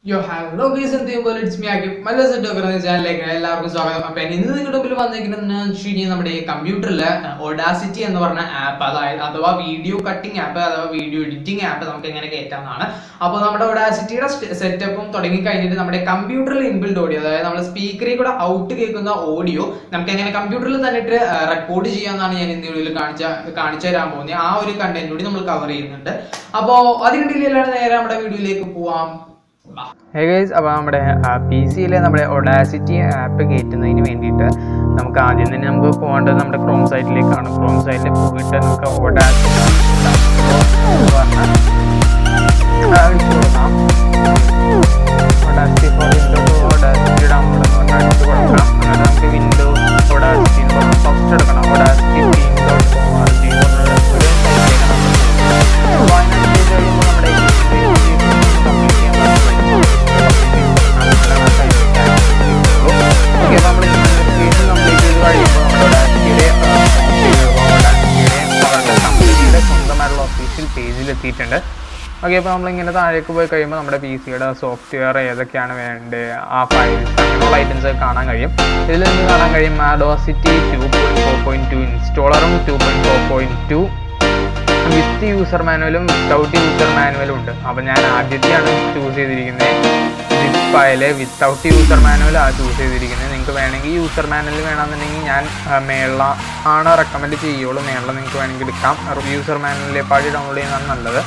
യോ hello guys എന്ത് ചെയ്യുമ്പോൾ ഇറ്റ്സ് മീ ആക്കി നല്ല സെറ്റ് ഒക്കെ ചാനലിലേക്ക് എല്ലാവർക്കും സ്വാഗതം. അപ്പം ഇന്ന് നിങ്ങളുടെ മുമ്പിൽ വന്നിരിക്കുന്നത് നമ്മുടെ കമ്പ്യൂട്ടറിൽ ഓഡാസിറ്റി എന്ന് പറഞ്ഞ ആപ്പ്, അഥവാ വീഡിയോ കട്ടിംഗ് ആപ്പ് അഥവാ വീഡിയോ എഡിറ്റിംഗ് ആപ്പ് നമുക്ക് എങ്ങനെ കയറ്റാവുന്നതാണ്. അപ്പോൾ നമ്മുടെ ഓഡാസിറ്റിയുടെ സെറ്റപ്പും തുടങ്ങി കഴിഞ്ഞിട്ട് നമ്മുടെ കമ്പ്യൂട്ടറിൽ ഇൻബിൽഡ് ഓഡിയോ, അതായത് നമ്മൾ സ്പീക്കറിൽ കൂടെ ഔട്ട് കേൾക്കുന്ന ഓഡിയോ നമുക്ക് എങ്ങനെ കമ്പ്യൂട്ടറിൽ തന്നെ റെക്കോർഡ് ചെയ്യാമെന്നാണ് ഞാൻ ഇന്ന് വീഡിയോയിൽ കാണിച്ചു തരാൻ പോകുന്നത്. ആ ഒരു കണ്ടന്റ് കൂടി നമ്മൾ കവർ ചെയ്യുന്നുണ്ട്. അപ്പോൾ അതിനിടയിലാണ് നേരെ നമ്മുടെ വീഡിയോയിലേക്ക് പോവാം. ഹേ ഗൈസ്, അപ്പോൾ നമ്മുടെ പി സിയിലെ നമ്മുടെ ഒഡാസിറ്റി ആപ്പ് കയറ്റുന്നതിന് വേണ്ടിയിട്ട് നമുക്ക് ആദ്യം തന്നെ നമുക്ക് പോകേണ്ടത് നമ്മുടെ ക്രോം സൈറ്റിലേക്കാണ്. ക്രോം സൈറ്റിൽ പോയിട്ട് നമുക്ക് ഒഡാസിറ്റി കൊടുക്കാം. Audacity for Windows Audacity download അടിച്ച് കൊടുക്കാം. അങ്ങനെ നമുക്ക് വിൻഡോസ് ഒഡാസിറ്റി ഫസ്റ്റ് എടുക്കണം. ഒഡാസിറ്റി എത്തിയിട്ടുണ്ട്. ഓക്കെ, അപ്പോൾ നമ്മളിങ്ങനെ താഴേക്ക് പോയി കഴിയുമ്പോൾ നമ്മുടെ പി സിയുടെ സോഫ്റ്റ്വെയർ ഏതൊക്കെയാണ് വേണ്ടത്, ആ ഫയൽസ് അങ്ങനെയുള്ള ഐറ്റംസ് ഒക്കെ കാണാൻ കഴിയും. ഇതിൽ നിന്ന് കാണാൻ കഴിയും Audacity 2.4.2 ഇൻസ്റ്റോളറും 2.4.2 വിത്ത് യൂസർ മാനുവലും വിത്തൗട്ട് യൂസർ മാനുവലും ഉണ്ട്. അപ്പോൾ ഞാൻ ആദ്യത്തെയാണ് ചൂസ് ചെയ്തിരിക്കുന്നത്. സിപ്പ് ഫയല് വിത്തൗട്ട് യൂസർ മാനുവലാണ് ചൂസ് ചെയ്തിരിക്കുന്നത്. നിങ്ങൾക്ക് വേണമെങ്കിൽ യൂസർ മാനുവൽ വേണമെന്നുണ്ടെങ്കിൽ ഞാൻ മേള ആണ് റെക്കമെൻഡ് ചെയ്യുള്ളൂ. മേള നിങ്ങൾക്ക് വേണമെങ്കിൽ എടുക്കാം. യൂസർ മാനുവലിലെ പാടി ഡൗൺലോഡ് ചെയ്യുന്നതാണ് നല്ലത്.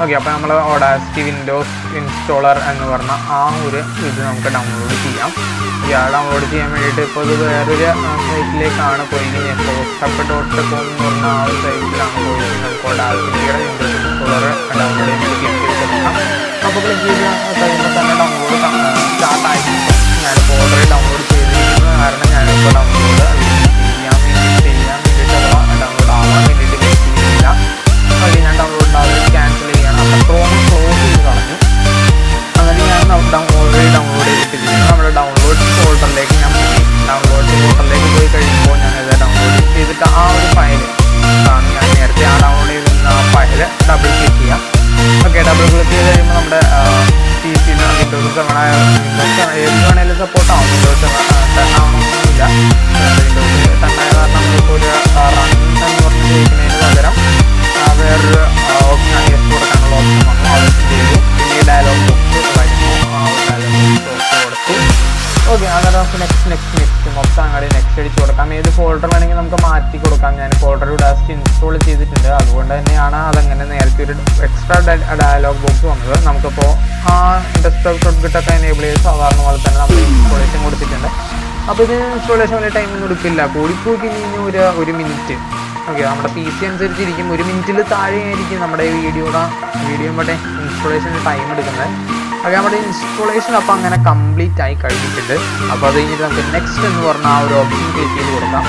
ഓക്കെ, അപ്പോൾ നമ്മൾ ഓഡാസിറ്റി വിൻഡോസ് ഇൻസ്റ്റോളർ എന്ന് പറഞ്ഞ ആ ഒരു ഇത് നമുക്ക് ഡൗൺലോഡ് ചെയ്യാം. ഡൗൺലോഡ് ചെയ്യാൻ വേണ്ടിയിട്ട് ഇപ്പോൾ ഇത് വേറൊരു സൈറ്റിലേക്കാണ് പോയിരിക്കുന്നത്. .com എന്ന് പറഞ്ഞ ആ ഒരു സൈറ്റിലാണ് പോയിരിക്കുന്നത്. നമുക്ക് ഓഡാസിറ്റിയുടെ വിൻഡോസ് ഇൻസ്റ്റോളർ ഡൗൺലോഡ് ചെയ്യാൻ വേണ്ടി ക്ലിക്ക് ചെയ്ത് കൊടുക്കാം. അപ്പോൾ ക്ലിക്ക് ചെയ്ത് കഴിയുമ്പോൾ തന്നെ ഡൗൺലോഡ് സ്റ്റാർട്ട് ആയിരിക്കും. ഞാനിപ്പോൾ ഓൾറെഡി ഡൗൺലോഡ് ചെയ്തിരിക്കുന്നത് കാരണം ഞാനിപ്പോൾ ഡൗൺലോഡ് ചെയ്യാൻ വേണ്ടിയിട്ടുള്ള ഡൗൺലോഡ് ആവാൻ വേണ്ടിയിട്ട് വെയിറ്റ് ചെയ്യുന്നില്ല. ഓക്കെ, ഞാൻ ഡൗൺലോഡ് ആവുന്നത് ക്യാൻസൽ ചെയ്യണം. അപ്പോൾ ക്രോം ക്ലോസ് ചെയ്ത് കളഞ്ഞു. അങ്ങനെ ഞാൻ ഓൾറെഡി ഡൗൺലോഡ് ചെയ്തിട്ടിരിക്കുന്നു. നമ്മുടെ ഡൗൺലോഡ് ഫോൾഡറിലേക്ക് ഞാൻ പോയി. ഡൗൺലോഡ് ഫോൾഡറിലേക്ക് പോയി കഴിയുമ്പോൾ ഞാനിത് ഡൗൺലോഡ് ചെയ്തിട്ട് ആ ഒരു ഫയൽ ആണ് ഞാൻ നേരത്തെ ഡൗൺലോഡ് ചെയ്തിരുന്ന ആ ഫയൽ ഡബിൾ ക്ലിക്ക് ചെയ്യാം. ഓക്കെ, ഡബിൾ ക്ലിക്ക് ചെയ്ത് കഴിയുമ്പോൾ നമ്മുടെ പി സിയിൽ വിൻഡോസ് ഏത് വേണേലും സപ്പോർട്ട് ആവും. വിൻഡോസ് 10 ആവണമെന്നില്ല. വിൻഡോസ് 10 ആയ കാരണം നമ്മളിപ്പോൾ ഒരു റൺ എന്ന് പറഞ്ഞ് ചോദിക്കുന്നതിന് പകരം വേറൊരു ഓപ്ഷൻ യെസ് കൊടുക്കാനുള്ള ഓപ്ഷൻ വന്നു. അത് ചെയ്തു. പിന്നെ ഡയലോഗ് ബോക്സ് വരുന്നു. ആ ഡയലോഗ് ബോക്സ് കൊടുത്തു. ഓക്കെ, അങ്ങനെ നമുക്ക് നെക്സ്റ്റ് മൊത്തം അങ്ങോട്ട് നെക്സ്റ്റ് അടിച്ച് കൊടുക്കാം. ഏത് ഫോൾഡർ വേണമെങ്കിൽ നമുക്ക് മാറ്റി കൊടുക്കാം. ഞാൻ ഫോൾഡർ ഓഡാസിറ്റി ഇൻസ്റ്റാൾ ചെയ്തിട്ടുണ്ട്. അതുകൊണ്ട് തന്നെയാണ് അതങ്ങനെ നേരത്തെ ഒരു എക്സ്ട്രാ ഡയലോഗ് ബോക്സ് വന്നത്. നമുക്കിപ്പോൾ ആ ഡെസ്ക്ടോപ്പ് ഷോർട്ട്കട്ടൊക്കെ എനേബിൾ ചെയ്ത് സാധാരണ പോലെ തന്നെ നമ്മൾ ഇൻസ്റ്റാളേഷൻ കൊടുത്തിട്ടുണ്ട്. അപ്പോൾ ഇതിന് ഇൻസ്റ്റാളേഷൻ വലിയ ടൈമൊന്നും എടുക്കില്ല. കൂടിപ്പോയി കഴിഞ്ഞാൽ ഒരു മിനിറ്റ്. ഓക്കെ, നമ്മുടെ പി സി അനുസരിച്ചിരിക്കും. 1 മിനിറ്റിൽ താഴെയായിരിക്കും നമ്മുടെ വീഡിയോയുടെ ഇൻസ്റ്റാളേഷന് ടൈം എടുക്കുന്നത്. ഓക്കെ, നമ്മുടെ ഇൻസ്റ്റാളേഷൻ അപ്പോൾ അങ്ങനെ കംപ്ലീറ്റ് ആയി കഴിഞ്ഞിട്ടുണ്ട്. അപ്പോൾ അത് കഴിഞ്ഞിട്ട് നമുക്ക് നെക്സ്റ്റ് എന്ന് പറഞ്ഞാൽ ആ ഒരു ഓപ്ഷൻ ക്ലിക്ക് ചെയ്ത് കൊടുക്കാം.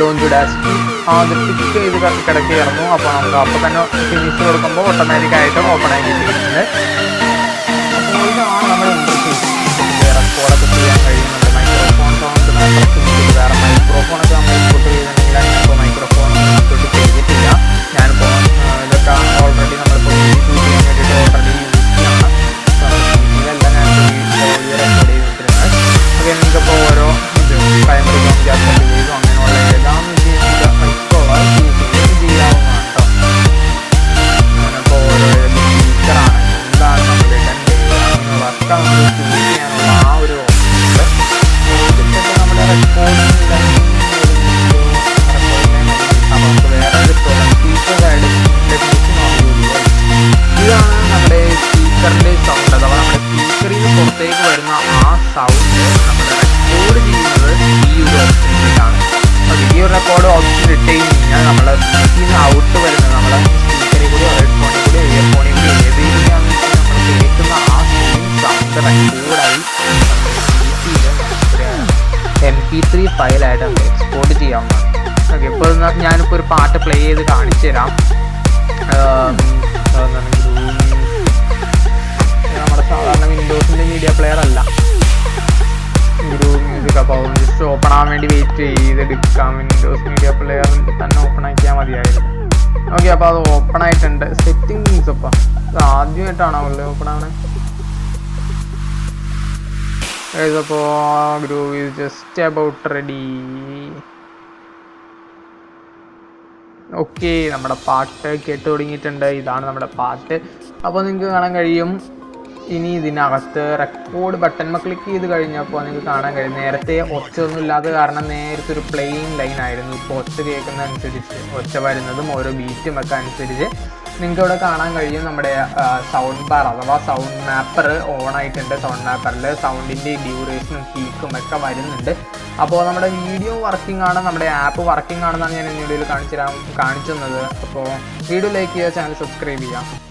ലോഞ്ച് ഓഡാസിറ്റി അത് ക്ലിക്ക് ചെയ്ത് കിടക്കുകയായിരുന്നു. അപ്പോൾ നമുക്ക് അപ്പോൾ തന്നെ ഫിനിഷ് കൊടുക്കുമ്പോൾ ഓട്ടോമാറ്റിക്കായിട്ട് ഓപ്പൺ ആയി കിട്ടിയിട്ടുണ്ട്. അപ്പോൾ ഇതാണ് നമ്മുടെ ഇൻ്റർഫേസ്. റെക്കോർഡൊക്കെ ചെയ്യാൻ കഴിയുന്നുണ്ട്. മൈക്രോഫോൺ സൗണ്ട് വേറെ മൈക്രോഫോണൊക്കെ നമ്മൾ ഇൻപുട്ട് ചെയ്തിട്ടുണ്ടെങ്കിൽ ഞാനിപ്പോൾ മൈക്രോഫോൺ ഇൻപുട്ട് ചെയ്തിട്ടില്ല. ഞാനിപ്പോൾ ഇതൊക്കെ ഓൾറെഡി നമ്മളിപ്പോൾ യൂസ് ചെയ്യാൻ വേണ്ടിയിട്ട് ഓൾറെഡി ഇതെല്ലാം ഞാനിപ്പോൾ ഓഡിയോ റെക്കോർഡ് ചെയ്തിട്ടുള്ളത്. ഓക്കെ, നിങ്ങൾക്കിപ്പോൾ ഓരോ പ്രൈമറി ചെയ്തു അങ്ങനെയുള്ള ഏതാണെന്ന് ഇഷ്ടമുള്ള ചെയ്യാവുന്നതാണ് കേട്ടോ. അങ്ങനെപ്പോൾ ഓരോ ഫീച്ചറാണ് എന്താണ് നമ്മൾ അങ്ങനെയുള്ളതൊക്കെ നമ്മൾ ചൂസ് ചെയ്യാനുള്ള ആ ഒരു ഓപ്ഷൻ നമ്മുടെ റെക്കോർഡിംഗ് നമുക്ക് വേറെ ഒരു ഫീച്ചേഴ്സായിട്ട് ഇതാണ് നമ്മുടെ സ്പീക്കറിൻ്റെ സൗണ്ട്. അഥവാ നമ്മുടെ സ്പീക്കറിൽ നിന്ന് പുറത്തേക്ക് വരുന്ന ആ സൗണ്ട് നമ്മൾ റെക്കോർഡ് ചെയ്യുന്നത് ഈ ഒരു ഓപ്ഷനിലേക്കാണ്. ഓക്കെ, ഈ ഒരു റെക്കോർഡ് ഓപ്ഷൻ ഇട്ട് കഴിഞ്ഞാൽ നമ്മളെ സ്പീക്കിൽ നിന്ന് ഔട്ട് വരുന്നത് നമ്മളെ സ്പീക്കറിൽ കൂടി ഹെഡ്ഫോണിൽ കൂടി ഇയർഫോണിൽ കൂടി ഏതെങ്കിലുമാണെന്ന് വെച്ചാൽ നമ്മൾ കേൾക്കുന്ന ആ സൗണ്ട് റെക്കോർഡായി MP3 ഫയലായിട്ട് നമുക്ക് എക്സ്പോർട്ട് ചെയ്യാവുന്നതാണ്. ഓക്കെ, ഇപ്പോൾ ഞാനിപ്പോൾ ഒരു പാട്ട് പ്ലേ ചെയ്ത് കാണിച്ചു തരാം. നമ്മുടെ സാധാരണ വിൻഡോസിൻ്റെ മീഡിയ പ്ലെയർ അല്ല, ഗ്രൂപ്പ് മ്യൂസിക്. അപ്പോൾ ജസ്റ്റ് ഓപ്പൺ ആവാൻ വേണ്ടി വെയിറ്റ് ചെയ്തെടുക്കാം. വിൻഡോസ് മീഡിയ പ്ലെയറിൽ തന്നെ ഓപ്പൺ ആക്കിയാൽ മതിയായിരുന്നു. ഓക്കെ, അപ്പോൾ അത് ഓപ്പൺ ആയിട്ടുണ്ട്. സെറ്റിങ്സ് അപ്പോൾ ഇത് ആദ്യമായിട്ടാണോ ഓപ്പൺ ആണ്? അപ്പോൾ groove is just about ready. Okay, നമ്മുടെ പാട്ട് കേട്ട് തുടങ്ങിയിട്ടുണ്ട്. ഇതാണ് നമ്മുടെ പാട്ട്. അപ്പോൾ നിങ്ങൾക്ക് കാണാൻ കഴിയും ഇനി ഇതിനകത്ത് റെക്കോർഡ് ബട്ടൺമ ക്ലിക്ക് ചെയ്ത് കഴിഞ്ഞപ്പോൾ നിങ്ങൾക്ക് കാണാൻ കഴിയും നേരത്തെ ഒച്ചയൊന്നും ഇല്ലാത്ത കാരണം നേരത്തെ ഒരു പ്ലെയിൻ ലൈൻ ആയിരുന്നു. ഇപ്പോൾ ഒച്ച കേൾക്കുന്ന അനുസരിച്ച് ഒച്ച വരുന്നതും ഓരോ ബീറ്റും ഒക്കെ അനുസരിച്ച് നിങ്ങൾക്ക് ഇവിടെ കാണാൻ കഴിയും നമ്മുടെ സൗണ്ട് ബാർ അഥവാ സൗണ്ട് മാപ്പർ ഓൺ ആയിട്ടുണ്ട്. സൗണ്ട് മാപ്പറിൽ സൗണ്ടിൻ്റെ ഡ്യൂറേഷനും പീക്കും ഒക്കെ വരുന്നുണ്ട്. അപ്പോൾ നമ്മുടെ വീഡിയോ വർക്കിംഗ് ആണ്, നമ്മുടെ ആപ്പ് വർക്കിംഗ് ആണെന്നാണ് ഞാൻ ഈ വീഡിയോയിൽ കാണിച്ചു തന്നത്. അപ്പോൾ വീഡിയോ ലൈക്ക് ചെയ്യുക, ചാനൽ സബ്സ്ക്രൈബ് ചെയ്യുക.